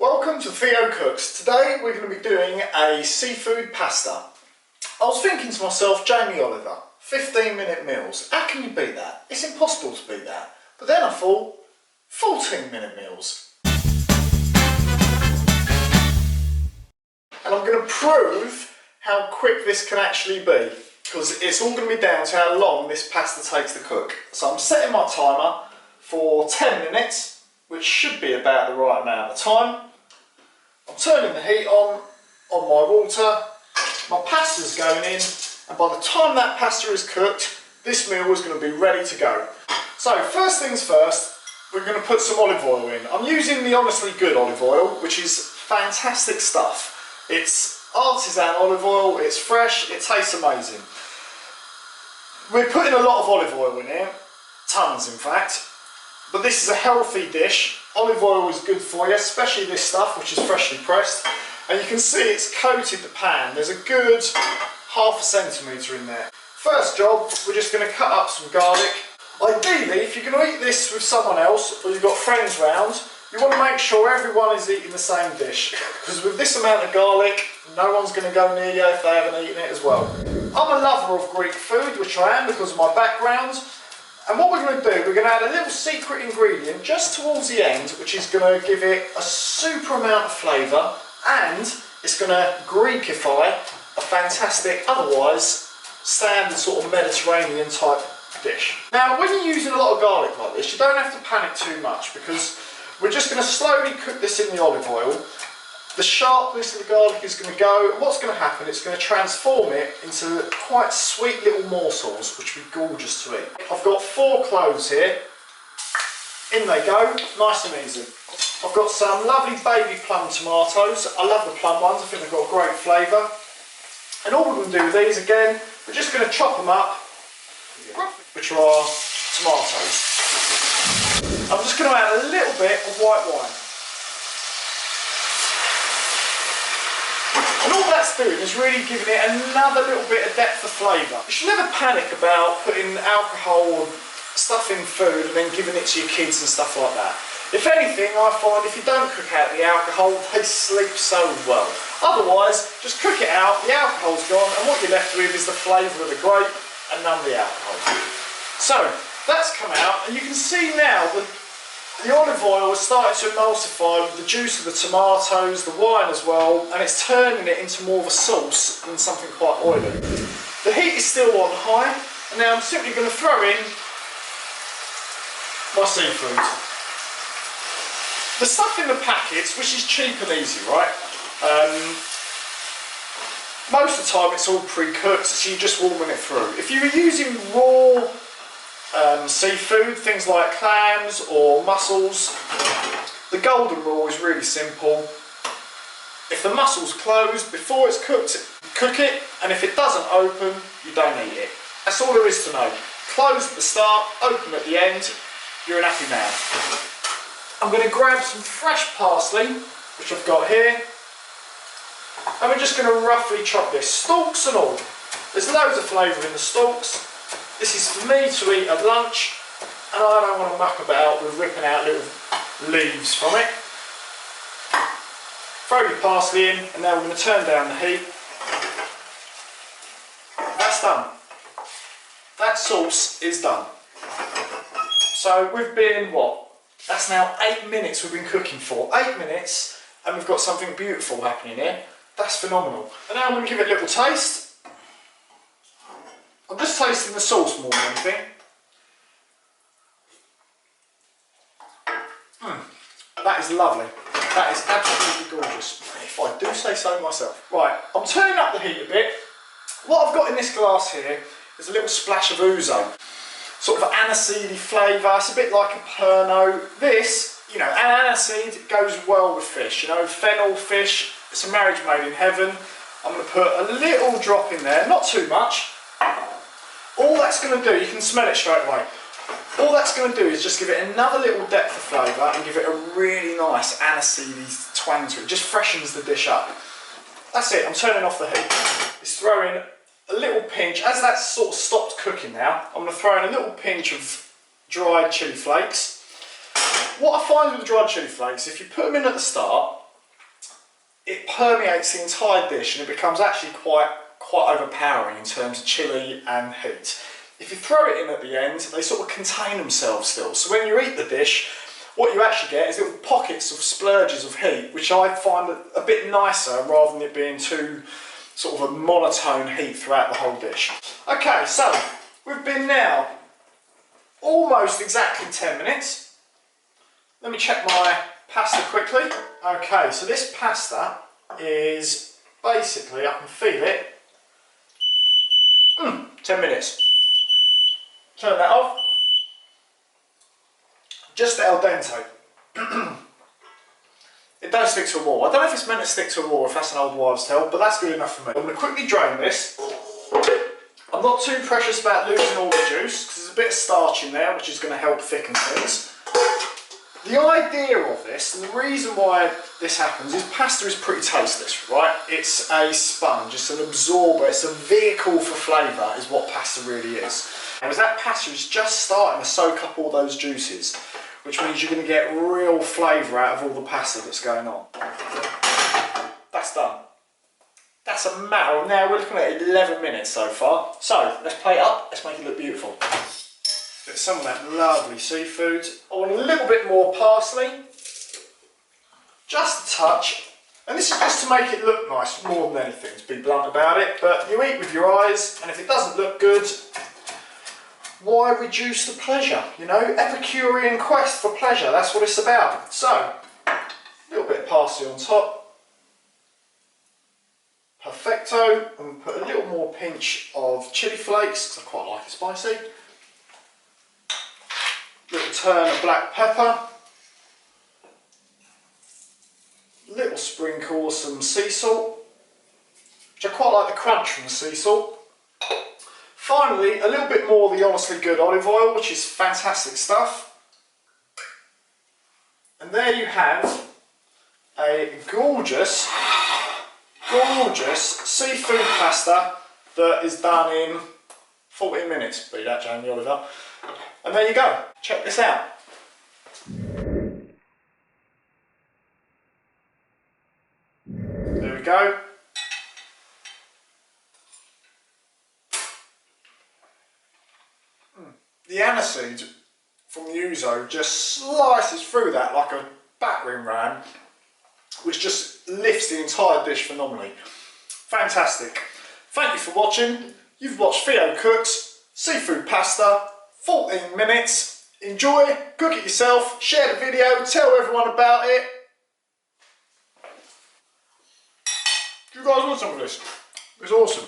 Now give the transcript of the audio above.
Welcome to TheoCooks. Today we're going to be doing a seafood pasta. I was thinking to myself, Jamie Oliver, 15-minute meals. How can you beat that? It's impossible to beat that. But then I thought, 14-minute meals. And I'm going to prove how quick this can actually be, because it's all going to be down to how long this pasta takes to cook. So I'm setting my timer for 10 minutes, which should be about the right amount of time. I'm turning the heat on my water, my pasta's going in, and by the time that pasta is cooked, this meal is going to be ready to go. So first things first, we're going to put some olive oil in. I'm using the Honestly Good olive oil, which is fantastic stuff. It's artisan olive oil, it's fresh, it tastes amazing. We're putting a lot of olive oil in here, tons in fact. But this is a healthy dish. Olive oil is good for you, especially this stuff which is freshly pressed. And you can see it's coated the pan. There's a good ½ centimetre in there. First job, we're just going to cut up some garlic. Ideally, if you're going to eat this with someone else or you've got friends round, you want to make sure everyone is eating the same dish. Because with this amount of garlic, no one's going to go near you if they haven't eaten it as well. I'm a lover of Greek food, which I am because of my background. And what we're going to do, we're going to add a little secret ingredient just towards the end, which is going to give it a super amount of flavour, and it's going to Greekify a fantastic, otherwise standard sort of Mediterranean type dish. Now, when you're using a lot of garlic like this, you don't have to panic too much, because we're just going to slowly cook this in the olive oil. The sharpness of the garlic is going to go, and what's going to happen, it's going to transform it into quite sweet little morsels, which will be gorgeous to eat. I've got 4 cloves here. In they go, nice and easy. I've got some lovely baby plum tomatoes. I love the plum ones, I think they've got a great flavour. And all we're going to do with these, again, we're just going to chop them up, which are our tomatoes. I'm just going to add a little bit of white wine. And all that's doing is really giving it another little bit of depth of flavour. You should never panic about putting alcohol or stuff in food and then giving it to your kids and stuff like that. If anything, I find if you don't cook out the alcohol, they sleep so well. Otherwise, just cook it out, the alcohol's gone, and what you're left with is the flavour of the grape and none of the alcohol. So, that's come out, and you can see now that the olive oil has started to emulsify with the juice of the tomatoes, the wine as well, and it's turning it into more of a sauce than something quite oily. The heat is still on high, and now I'm simply going to throw in my seafood. The stuff in the packets, which is cheap and easy, right? Most of the time it's all pre-cooked, so you're just warming it through. If you were using raw seafood, things like clams or mussels, the golden rule is really simple. If the mussel's closed before it's cooked, cook it, and if it doesn't open, you don't eat it. That's all there is to know. Close at the start, open at the end, you're an happy man. I'm going to grab some fresh parsley, which I've got here, and we're just going to roughly chop this, stalks and all. There's loads of flavour in the stalks. This is for me to eat at lunch, and I don't want to muck about with ripping out little leaves from it. Throw your parsley in, and now we're going to turn down the heat. That's done. That sauce is done. So we've been, what? That's now 8 minutes we've been cooking for. 8 minutes, and we've got something beautiful happening here. That's phenomenal. And now I'm going to give it a little taste. I'm just tasting the sauce more than anything. That is lovely. That is absolutely gorgeous, if I do say so myself. Right, I'm turning up the heat a bit. What I've got in this glass here is a little splash of Ouzo. Sort of aniseedy flavour, it's a bit like a Pernod. This, you know, an aniseed goes well with fish. You know, fennel fish, it's a marriage made in heaven. I'm going to put a little drop in there, not too much. All that's going to do, you can smell it straight away. All that's going to do is just give it another little depth of flavour and give it a really nice aniseedy twang to it. Just freshens the dish up. That's it, I'm turning off the heat. It's throwing a little pinch, as that's sort of stopped cooking now, I'm going to throw in a little pinch of dried chilli flakes. What I find with the dried chilli flakes, if you put them in at the start, it permeates the entire dish and it becomes actually quite overpowering in terms of chilli and heat. If you throw it in at the end, they sort of contain themselves still. So when you eat the dish, what you actually get is little pockets of splurges of heat, which I find a bit nicer rather than it being too sort of a monotone heat throughout the whole dish. Okay, so we've been now almost exactly 10 minutes. Let me check my pasta quickly. Okay, so this pasta is basically, I can feel it, 10 minutes. Turn that off. Just al dente. It don't stick to a wall. I don't know if it's meant to stick to a wall, if that's an old wives' tale, but that's good enough for me. I'm going to quickly drain this. I'm not too precious about losing all the juice, because there's a bit of starch in there, which is going to help thicken things. The idea of this, and the reason why this happens, is pasta is pretty tasteless, right? It's a sponge, it's an absorber, it's a vehicle for flavour, is what pasta really is. And as that pasta is just starting to soak up all those juices, which means you're going to get real flavour out of all the pasta that's going on. That's done. That's a matter of, now we're looking at 11 minutes so far. So, let's plate it up, let's make it look beautiful. Get some of that lovely seafood. I want a little bit more parsley, just a touch, and this is just to make it look nice more than anything, to be blunt about it, but you eat with your eyes, and if it doesn't look good, why reduce the pleasure? You know, Epicurean quest for pleasure, that's what it's about. So, a little bit of parsley on top, perfecto, and put a little more pinch of chilli flakes, because I quite like it spicy. Little turn of black pepper, little sprinkle of some sea salt, which I quite like the crunch from the sea salt. Finally, a little bit more of the Honestly Good olive oil, which is fantastic stuff. And there you have a gorgeous, gorgeous seafood pasta that is done in 14 minutes. Beat that, Jamie Oliver. And there you go. Check this out. There we go. The aniseed from the Ouzo just slices through that like a battering ram, which just lifts the entire dish phenomenally. Fantastic. Thank you for watching. You've watched TheoCooks seafood pasta, 14 minutes. Enjoy, cook it yourself, share the video, tell everyone about it. Do you guys want some of this? It's awesome.